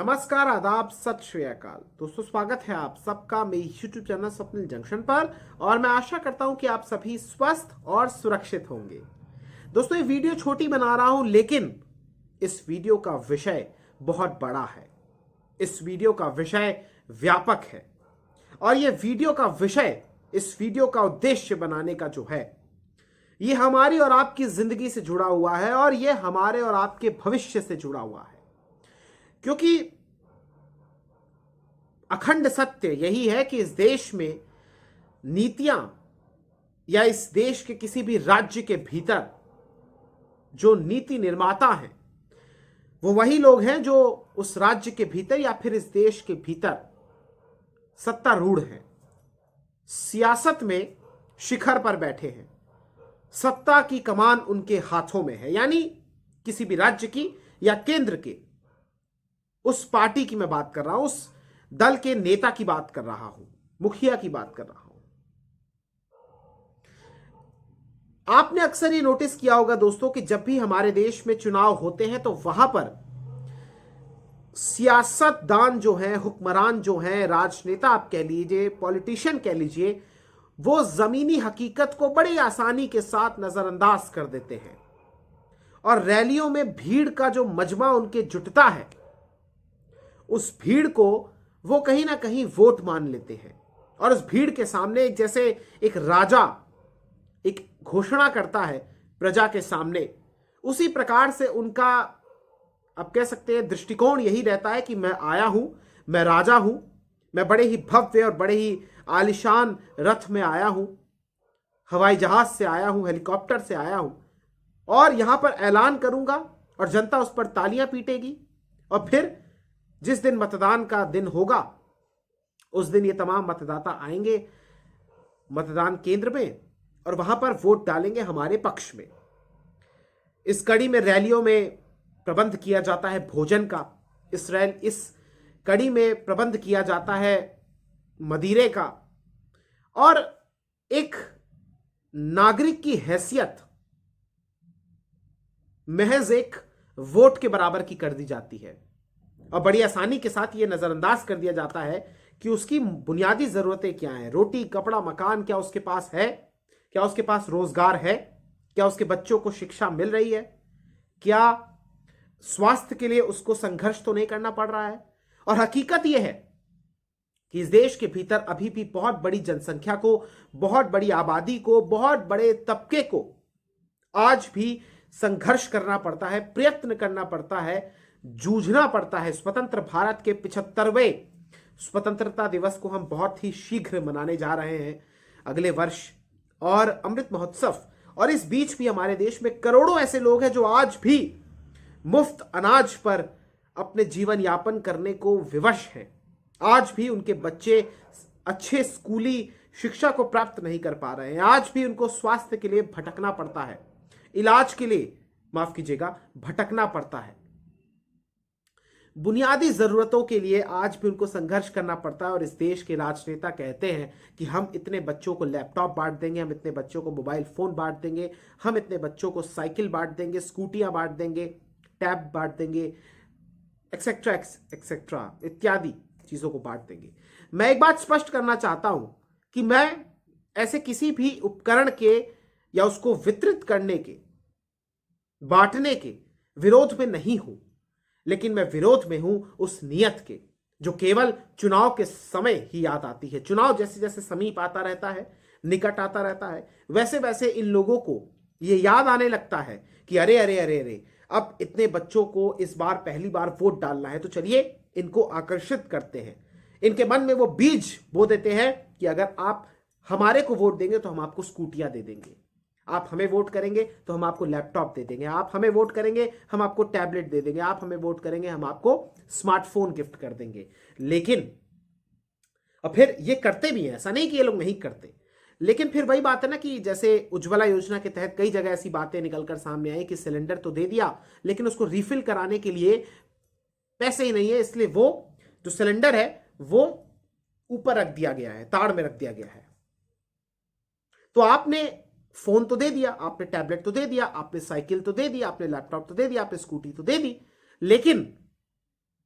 नमस्कार, आदाब, सत श्री अकाल। दोस्तों, स्वागत है आप सबका मेरी यूट्यूब चैनल स्वप्निल जंक्शन पर। और मैं आशा करता हूं कि आप सभी स्वस्थ और सुरक्षित होंगे। दोस्तों, ये वीडियो छोटी बना रहा हूं, लेकिन इस वीडियो का विषय बहुत बड़ा है। इस वीडियो का विषय व्यापक है और ये वीडियो का विषय, इस वीडियो का उद्देश्य बनाने का जो है, ये हमारी और आपकी जिंदगी से जुड़ा हुआ है और ये हमारे और आपके भविष्य से जुड़ा हुआ है। क्योंकि अखंड सत्य यही है कि इस देश में नीतियां या इस देश के किसी भी राज्य के भीतर जो नीति निर्माता हैं वो वही लोग हैं जो उस राज्य के भीतर या फिर इस देश के भीतर सत्तारूढ़ हैं, सियासत में शिखर पर बैठे हैं, सत्ता की कमान उनके हाथों में है। यानी किसी भी राज्य की या केंद्र के उस पार्टी की मैं बात कर रहा हूं, उस दल के नेता की बात कर रहा हूं, मुखिया की बात कर रहा हूं। आपने अक्सर ये नोटिस किया होगा दोस्तों कि जब भी हमारे देश में चुनाव होते हैं तो वहां पर सियासतदान जो है, हुक्मरान जो है, राजनेता आप कह लीजिए, पॉलिटिशियन कह लीजिए, वो जमीनी हकीकत को बड़ी आसानी के साथ नजरअंदाज कर देते हैं और रैलियों में भीड़ का जो मजमा उनके जुटता है, उस भीड़ को वो कहीं ना कहीं वोट मान लेते हैं और उस भीड़ के सामने जैसे एक राजा एक घोषणा करता है प्रजा के सामने, उसी प्रकार से उनका, आप कह सकते हैं, दृष्टिकोण यही रहता है कि मैं आया हूं, मैं राजा हूं, मैं बड़े ही भव्य और बड़े ही आलिशान रथ में आया हूं, हवाई जहाज से आया हूं, हेलीकॉप्टर से आया हूं और यहां पर ऐलान करूंगा और जनता उस पर तालियां पीटेगी। और फिर जिस दिन मतदान का दिन होगा उस दिन ये तमाम मतदाता आएंगे मतदान केंद्र में और वहां पर वोट डालेंगे हमारे पक्ष में। इस कड़ी में रैलियों में प्रबंध किया जाता है भोजन का, इस कड़ी में प्रबंध किया जाता है मदिरे का और एक नागरिक की हैसियत महज एक वोट के बराबर की कर दी जाती है और बड़ी आसानी के साथ यह नजरअंदाज कर दिया जाता है कि उसकी बुनियादी जरूरतें क्या हैं। रोटी, कपड़ा, मकान, क्या उसके पास है, क्या उसके पास रोजगार है, क्या उसके बच्चों को शिक्षा मिल रही है, क्या स्वास्थ्य के लिए उसको संघर्ष तो नहीं करना पड़ रहा है। और हकीकत यह है कि इस देश के भीतर अभी भी बहुत बड़ी जनसंख्या को, बहुत बड़ी आबादी को, बहुत बड़े तबके को आज भी संघर्ष करना पड़ता है, प्रयत्न करना पड़ता है, जूझना पड़ता है। स्वतंत्र भारत के 75वें स्वतंत्रता दिवस को हम बहुत ही शीघ्र मनाने जा रहे हैं अगले वर्ष, और अमृत महोत्सव। और इस बीच भी हमारे देश में करोड़ों ऐसे लोग हैं जो आज भी मुफ्त अनाज पर अपने जीवन यापन करने को विवश हैं। आज भी उनके बच्चे अच्छे स्कूली शिक्षा को प्राप्त नहीं कर पा रहे हैं। आज भी उनको स्वास्थ्य के लिए भटकना पड़ता है, इलाज के लिए, माफ कीजिएगा, भटकना पड़ता है। बुनियादी जरूरतों के लिए आज भी उनको संघर्ष करना पड़ता है। और इस देश के राजनेता कहते हैं कि हम इतने बच्चों को लैपटॉप बांट देंगे, हम इतने बच्चों को मोबाइल फोन बांट देंगे, हम इतने बच्चों को साइकिल बांट देंगे, स्कूटियां बांट देंगे, टैब बांट देंगे, एक्सेट्रा एक्सेट्रा इत्यादि चीजों को बांट देंगे। मैं एक बात स्पष्ट करना चाहता हूं कि मैं ऐसे किसी भी उपकरण के या उसको वितरित करने के, बांटने के विरोध में नहीं हूं, लेकिन मैं विरोध में हूं उस नियत के जो केवल चुनाव के समय ही याद आती है। चुनाव जैसे जैसे समीप आता रहता है, निकट आता रहता है, वैसे वैसे इन लोगों को यह याद आने लगता है कि अरे अरे अरे अरे, अब इतने बच्चों को इस बार पहली बार वोट डालना है, तो चलिए इनको आकर्षित करते हैं। इनके मन में वो बीज बो देते हैं कि अगर आप हमारे को वोट देंगे तो हम आपको स्कूटियां दे देंगे, आप हमें वोट करेंगे तो हम आपको लैपटॉप दे देंगे, आप हमें वोट करेंगे हम आपको टैबलेट दे देंगे, आप हमें वोट करेंगे हम आपको स्मार्टफोन गिफ्ट कर देंगे। लेकिन और फिर ये करते भी हैं, ऐसा नहीं कि ये लोग नहीं करते, लेकिन फिर वही बात है ना कि जैसे उज्ज्वला योजना के तहत कई जगह ऐसी बातें निकलकर सामने आई कि सिलेंडर तो दे दिया लेकिन उसको रिफिल कराने के लिए पैसे ही नहीं है, इसलिए वो जो सिलेंडर है वो ऊपर रख दिया गया है, ताड़ में रख दिया गया है। तो आपने फोन तो दे दिया, आपने टैबलेट तो दे दिया, आपने साइकिल तो दे दिया, आपने लैपटॉप तो दे दिया, आपने स्कूटी तो दे दी, लेकिन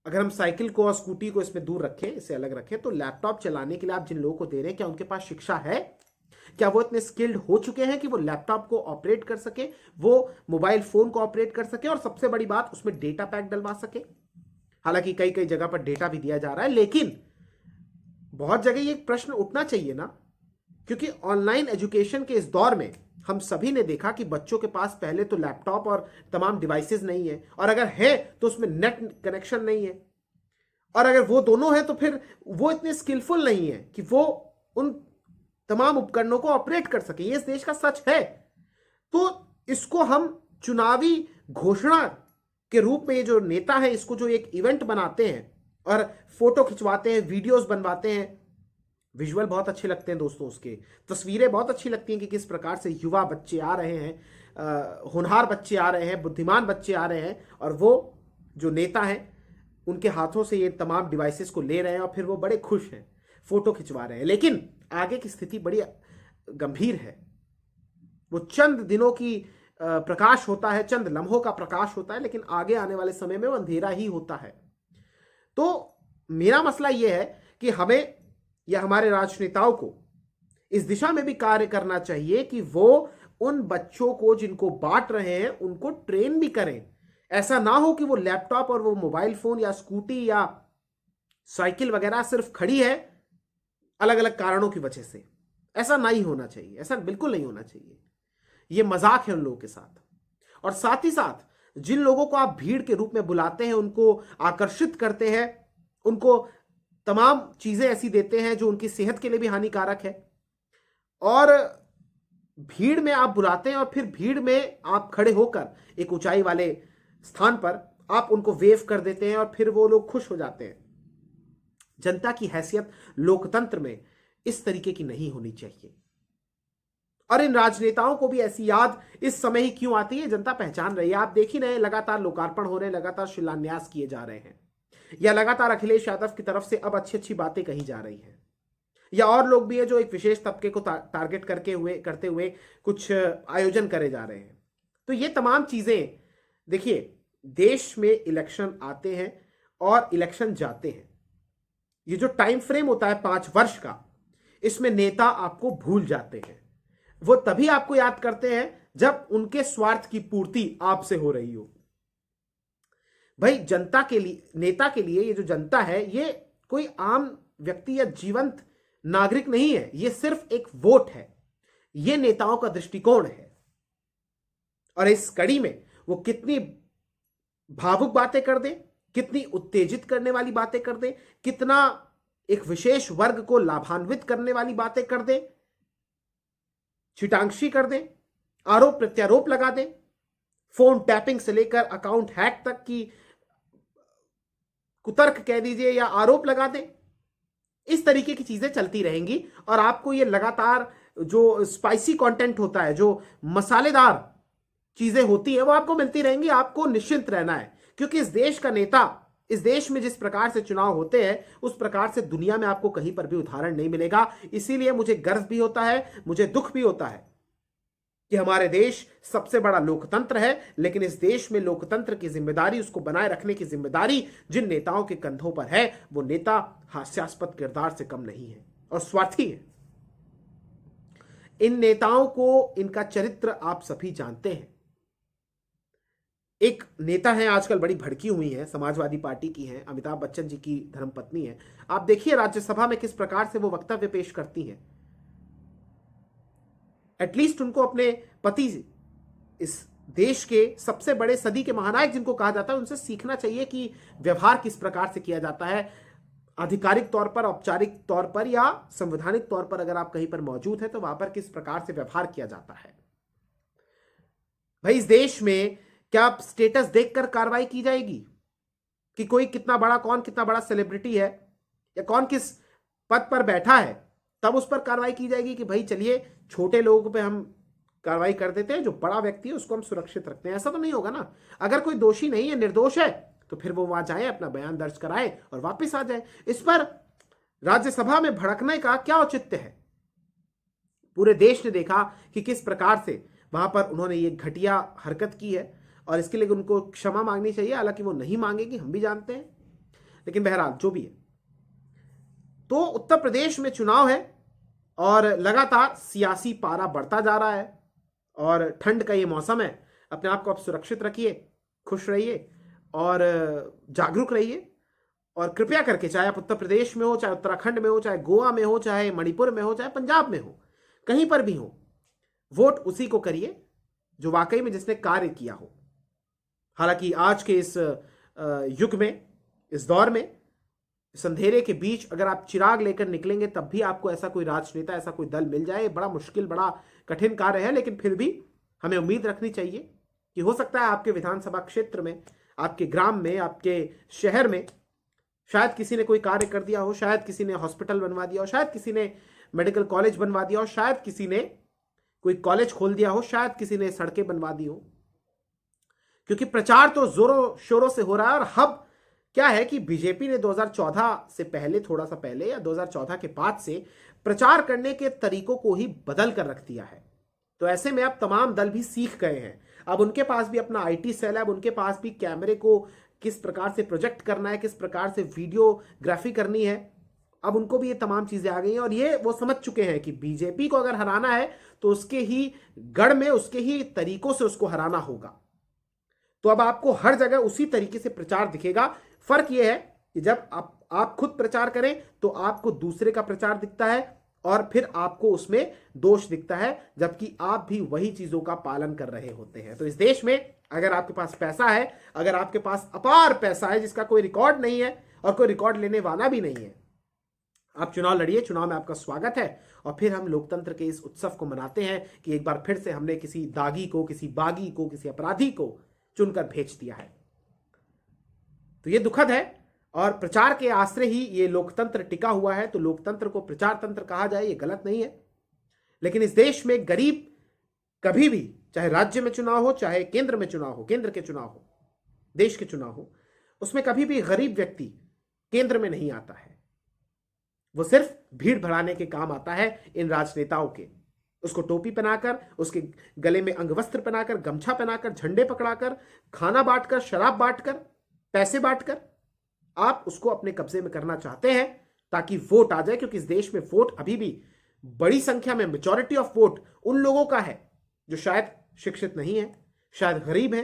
अगर हम साइकिल को और स्कूटी को इसमें दूर रखें, इसे अलग रखें, तो लैपटॉप चलाने के लिए आप जिन लोगों को दे रहे हैं, क्या उनके पास शिक्षा है? क्या वो इतने स्किल्ड हो चुके हैं कि वो लैपटॉप को ऑपरेट कर सके, वो मोबाइल फोन को ऑपरेट कर सके, और सबसे बड़ी बात उसमें डेटा पैक डलवा सके? हालांकि कई कई जगह पर डेटा भी दिया जा रहा है, लेकिन बहुत जगह ये प्रश्न उठना चाहिए ना, क्योंकि ऑनलाइन एजुकेशन के इस दौर में हम सभी ने देखा कि बच्चों के पास पहले तो लैपटॉप और तमाम डिवाइसेस नहीं है, और अगर है तो उसमें नेट कनेक्शन नहीं है, और अगर वो दोनों है तो फिर वो इतने स्किलफुल नहीं है कि वो उन तमाम उपकरणों को ऑपरेट कर सके। ये इस देश का सच है। तो इसको हम चुनावी घोषणा के रूप में, ये जो नेता है इसको जो एक इवेंट बनाते हैं और फोटो खिंचवाते हैं, वीडियोस बनवाते हैं, विजुअल बहुत अच्छे लगते हैं दोस्तों, उसके तस्वीरें बहुत अच्छी लगती हैं कि किस प्रकार से युवा बच्चे आ रहे हैं, होनहार बच्चे आ रहे हैं, बुद्धिमान बच्चे आ रहे हैं, और वो जो नेता हैं उनके हाथों से ये तमाम डिवाइसेस को ले रहे हैं और फिर वो बड़े खुश हैं, फोटो खिंचवा रहे हैं। लेकिन आगे की स्थिति बड़ी गंभीर है। वो चंद दिनों की प्रकाश होता है, चंद लम्हों का प्रकाश होता है, लेकिन आगे आने वाले समय में वो अंधेरा ही होता है। तो मेरा मसला यह है कि हमें या हमारे राजनेताओं को इस दिशा में भी कार्य करना चाहिए कि वो उन बच्चों को जिनको बांट रहे हैं उनको ट्रेन भी करें। ऐसा ना हो कि वो लैपटॉप और वो मोबाइल फोन या स्कूटी या साइकिल वगैरह सिर्फ खड़ी है अलग अलग कारणों की वजह से। ऐसा नहीं होना चाहिए, ऐसा बिल्कुल नहीं होना चाहिए। ये मजाक है उन लोगों के साथ। और साथ ही साथ जिन लोगों को आप भीड़ के रूप में बुलाते हैं, उनको आकर्षित करते हैं, उनको तमाम चीजें ऐसी देते हैं जो उनकी सेहत के लिए भी हानिकारक है, और भीड़ में आप बुलाते हैं और फिर भीड़ में आप खड़े होकर एक ऊंचाई वाले स्थान पर आप उनको वेव कर देते हैं और फिर वो लोग खुश हो जाते हैं। जनता की हैसियत लोकतंत्र में इस तरीके की नहीं होनी चाहिए। और इन राजनेताओं को भी ऐसी याद इस समय ही क्यों आती है, जनता पहचान रही है। आप देख ही रहे हैं, लगातार लोकार्पण हो रहे हैं, लगातार शिलान्यास किए जा रहे हैं, या लगातार अखिलेश यादव की तरफ से अब अच्छी अच्छी बातें कही जा रही हैं, या और लोग भी है जो एक विशेष तबके को टारगेट करते हुए कुछ आयोजन करे जा रहे हैं। तो ये तमाम चीजें देखिए, देश में इलेक्शन आते हैं और इलेक्शन जाते हैं। ये जो टाइम फ्रेम होता है 5 वर्ष का, इसमें नेता आपको भूल जाते हैं। वो तभी आपको याद करते हैं जब उनके स्वार्थ की पूर्ति आपसे हो रही हो। भाई, जनता के लिए, नेता के लिए ये जो जनता है, ये कोई आम व्यक्ति या जीवंत नागरिक नहीं है, ये सिर्फ एक वोट है। ये नेताओं का दृष्टिकोण है। और इस कड़ी में वो कितनी भावुक बातें कर दे, कितनी उत्तेजित करने वाली बातें कर दे, कितना एक विशेष वर्ग को लाभान्वित करने वाली बातें कर दे, छिटांक्षी कर दे, आरोप प्रत्यारोप लगा दे, फोन टैपिंग से लेकर अकाउंट हैक तक की कुतर्क कह दीजिए या आरोप लगा दे, इस तरीके की चीजें चलती रहेंगी। और आपको ये लगातार जो स्पाइसी कंटेंट होता है, जो मसालेदार चीजें होती है, वो आपको मिलती रहेंगी। आपको निश्चिंत रहना है, क्योंकि इस देश का नेता, इस देश में जिस प्रकार से चुनाव होते हैं, उस प्रकार से दुनिया में आपको कहीं पर भी उदाहरण नहीं मिलेगा। इसीलिए मुझे गर्व भी होता है, मुझे दुख भी होता है कि हमारे देश सबसे बड़ा लोकतंत्र है, लेकिन इस देश में लोकतंत्र की जिम्मेदारी, उसको बनाए रखने की जिम्मेदारी जिन नेताओं के कंधों पर है, वो नेता हास्यास्पद किरदार से कम नहीं है और स्वार्थी है। इन नेताओं को, इनका चरित्र आप सभी जानते हैं। एक नेता है आजकल बड़ी भड़की हुई है, समाजवादी पार्टी की है, अमिताभ बच्चन जी की धर्मपत्नी है। आप देखिए राज्यसभा में किस प्रकार से वो वक्तव्य पेश करती हैं। एटलीस्ट उनको अपने पति, इस देश के सबसे बड़े सदी के महानायक जिनको कहा जाता है, उनसे सीखना चाहिए कि व्यवहार किस प्रकार से किया जाता है, आधिकारिक तौर पर, औपचारिक तौर पर या संवैधानिक तौर पर अगर आप कहीं पर मौजूद है तो वहां पर किस प्रकार से व्यवहार किया जाता है। भाई, इस देश में क्या स्टेटस देखकर कार्रवाई की जाएगी कि कोई कितना बड़ा, कौन कितना बड़ा सेलिब्रिटी है या कौन किस पद पर बैठा है, तब उस पर कार्रवाई की जाएगी कि भाई चलिए छोटे लोगों पे हम कार्रवाई कर देते हैं, जो बड़ा व्यक्ति है उसको हम सुरक्षित रखते हैं? ऐसा तो नहीं होगा ना। अगर कोई दोषी नहीं है, निर्दोष है, तो फिर वो वहां जाए, अपना बयान दर्ज कराए और वापस आ जाए। इस पर राज्यसभा में भड़कने का क्या औचित्य है? पूरे देश ने देखा कि किस प्रकार से वहां पर उन्होंने ये घटिया हरकत की है, और इसके लिए उनको क्षमा मांगनी चाहिए। हालांकि वो नहीं मांगेगी, हम भी जानते हैं। लेकिन बहरहाल जो भी है, तो उत्तर प्रदेश में चुनाव है और लगातार सियासी पारा बढ़ता जा रहा है और ठंड का ये मौसम है। अपने आप को आप सुरक्षित रखिए, खुश रहिए और जागरूक रहिए। और कृपया करके, चाहे आप उत्तर प्रदेश में हो, चाहे उत्तराखंड में हो, चाहे गोवा में हो, चाहे मणिपुर में हो, चाहे पंजाब में हो, कहीं पर भी हो, वोट उसी को करिए जो वाकई में जिसने कार्य किया हो। हालांकि आज के इस युग में, इस दौर में, इस अंधेरे के बीच अगर आप चिराग लेकर निकलेंगे तब भी आपको ऐसा कोई राजनेता, ऐसा कोई दल मिल जाए, बड़ा मुश्किल, बड़ा कठिन कार्य है। लेकिन फिर भी हमें उम्मीद रखनी चाहिए कि हो सकता है आपके विधानसभा क्षेत्र में, आपके ग्राम में, आपके शहर में शायद किसी ने कोई कार्य कर दिया हो, शायद किसी ने हॉस्पिटल बनवा दिया हो, शायद किसी ने मेडिकल कॉलेज बनवा दिया हो, शायद किसी ने कोई कॉलेज खोल दिया हो, शायद किसी ने सड़कें बनवा दी हो। क्योंकि प्रचार तो जोरों शोरों से हो रहा है। और अब क्या है कि बीजेपी ने 2014 से पहले, थोड़ा सा पहले, या 2014 के बाद से प्रचार करने के तरीकों को ही बदल कर रख दिया है। तो ऐसे में अब तमाम दल भी सीख गए हैं। अब उनके पास भी अपना आईटी सेल है, अब उनके पास भी कैमरे को किस प्रकार से प्रोजेक्ट करना है, किस प्रकार से वीडियोग्राफी करनी है, अब उनको भी ये तमाम चीजें आ गई हैं। और ये वो समझ चुके हैं कि बीजेपी को अगर हराना है तो उसके ही गढ़ में, उसके ही तरीकों से उसको हराना होगा। तो अब आपको हर जगह उसी तरीके से प्रचार दिखेगा। फर्क यह है कि जब आप खुद प्रचार करें तो आपको दूसरे का प्रचार दिखता है और फिर आपको उसमें दोष दिखता है, जबकि आप भी वही चीजों का पालन कर रहे होते हैं। तो इस देश में अगर आपके पास पैसा है, अगर आपके पास अपार पैसा है जिसका कोई रिकॉर्ड नहीं है और कोई रिकॉर्ड लेने वाला भी नहीं है, आप चुनाव लड़िए, चुनाव में आपका स्वागत है। और फिर हम लोकतंत्र के इस उत्सव को मनाते हैं कि एक बार फिर से हमने किसी दागी को, किसी बागी को, किसी अपराधी को चुनकर भेज दिया है। तो ये दुखद है और प्रचार के आश्रय ही ये लोकतंत्र टिका हुआ है। तो लोकतंत्र को प्रचार तंत्र कहा जाए ये गलत नहीं है। लेकिन इस देश में गरीब कभी भी, चाहे राज्य में चुनाव हो, चाहे केंद्र में चुनाव हो, केंद्र के चुनाव हो, देश के चुनाव हो, उसमें कभी भी गरीब व्यक्ति केंद्र में नहीं आता है। वो सिर्फ भीड़ भराने के काम आता है इन राजनेताओं के। उसको टोपी पहनाकर, उसके गले में अंगवस्त्र पहनाकर, गमछा पहनाकर, झंडे पकड़ाकर, खाना बांटकर, शराब बांटकर, पैसे बांटकर आप उसको अपने कब्जे में करना चाहते हैं ताकि वोट आ जाए। क्योंकि इस देश में वोट अभी भी बड़ी संख्या में, मेजॉरिटी ऑफ वोट उन लोगों का है जो शायद शिक्षित नहीं है, शायद गरीब है,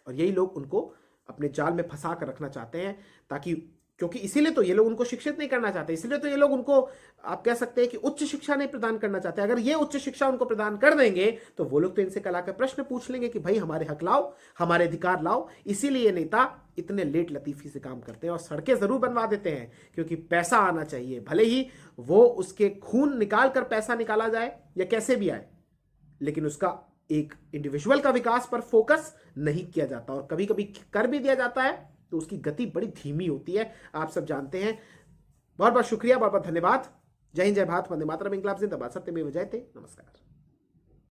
और यही लोग उनको अपने जाल में फंसा कर रखना चाहते हैं। ताकि, क्योंकि इसीलिए तो ये लोग उनको शिक्षित नहीं करना चाहते, इसलिए तो ये लोग उनको, आप कह सकते हैं कि उच्च शिक्षा नहीं प्रदान करना चाहते। अगर ये उच्च शिक्षा उनको प्रदान कर देंगे तो वो लोग तो इनसे कल आकर प्रश्न पूछ लेंगे कि भाई हमारे हक लाओ, हमारे अधिकार लाओ। इसीलिए ये नेता इतने लेट लतीफी से काम करते हैं और सड़कें जरूर बनवा देते हैं, क्योंकि पैसा आना चाहिए। भले ही वो उसके खून निकाल कर पैसा निकाला जाए या कैसे भी आए, लेकिन उसका एक इंडिविजुअल का विकास पर फोकस नहीं किया जाता। और कभी कभी कर भी दिया जाता है तो उसकी गति बड़ी धीमी होती है, आप सब जानते हैं। बहुत बहुत शुक्रिया, बहुत बहुत धन्यवाद। जय हिंद, जय भारत, वंदे मातरम, इंकलाब जिंदाबाद, सत्यमेव जयते। नमस्कार।